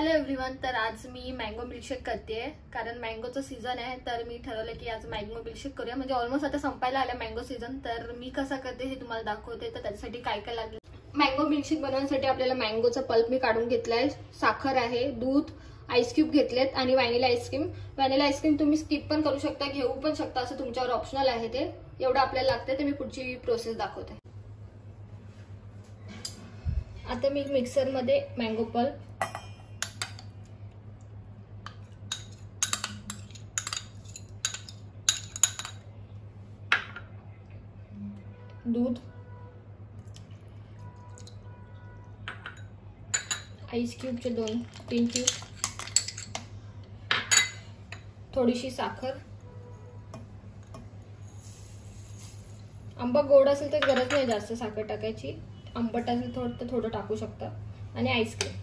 Hello everyone. तर आज मी mango milkshake करतेय कारण मँगोचं सीझन आहे. तर मी ठरवलं की आज मँगो मिल्कशेक करूया. म्हणजे ऑलमोस्ट आता संपायला आला मँगो सीझन. तर मी कसं करते हे तुम्हाला दाखवते. तर त्याच्यासाठी काय काय लागेल. मँगो मिल्कशेक बनवण्यासाठी आपल्याला मँगोचा पल्प मी काढून घेतलाय, साखर आहे, दूध, आईस क्यूब घेतलेत आणि व्हॅनिला आईस्क्रीम. व्हॅनिला आईस्क्रीम तुम्ही स्किप पण करू शकता, घेऊ पण शकता, असं तुमच्यावर ऑप्शनल आहे. ते एवढं आपल्याला लागतं. ते मी पुढची प्रोसेस दाखवते. आता मी मिक्सर मध्ये मँगो पल्प, दूध, आईस क्यूबचे 2-3 क्यूब, थोडीशी साखर. आंबा गोड असेल तर गरज नाही जास्त साखर टाकायची, आंबट असेल तर थोडं टाकू शकता. आणि आईस्क्रीम.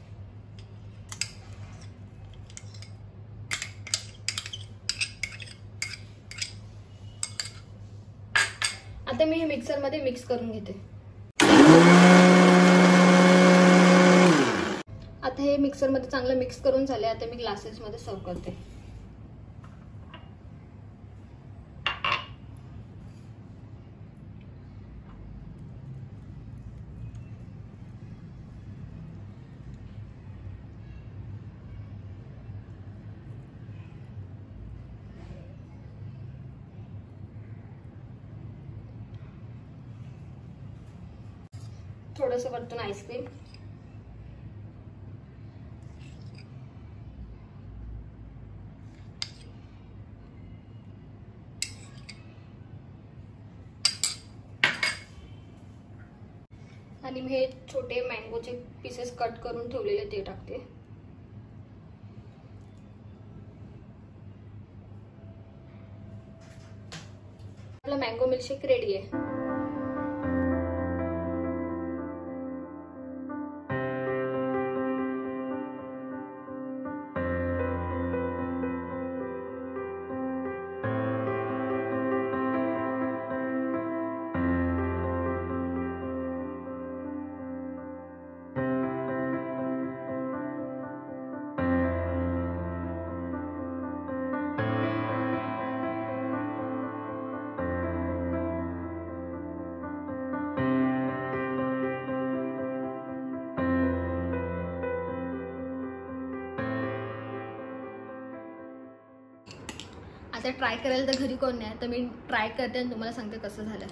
आता मी हे मिक्सर मध्ये मिक्स करून घेते. आता हे मिक्सर मध्ये चांगलं मिक्स करून झाले. आता मी ग्लासेस मध्ये सर्व करते. थोडंसं वरतून आईस्क्रीम. आणि मी हे छोटे मँगोचे पीसेस कट करून ठेवलेले ते टाकते. आपला मँगो मिल्कशेक रेडी आहे. आता ट्राय करायला तर घरी कोण नाही, तर मी ट्राय करते आणि तुम्हाला सांगते कसं झालं.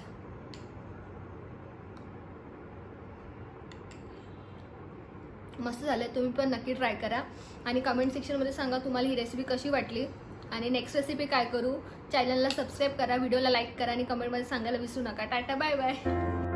मस्त झालं. तुम्ही पण नक्की ट्राय करा आणि कमेंट सेक्शनमध्ये सांगा तुम्हाला ही रेसिपी कशी वाटली आणि नेक्स्ट रेसिपी काय करू. चॅनलला सबस्क्राईब करा, व्हिडिओला लाईक करा आणि कमेंटमध्ये सांगायला विसरू नका. Tata, bye bye.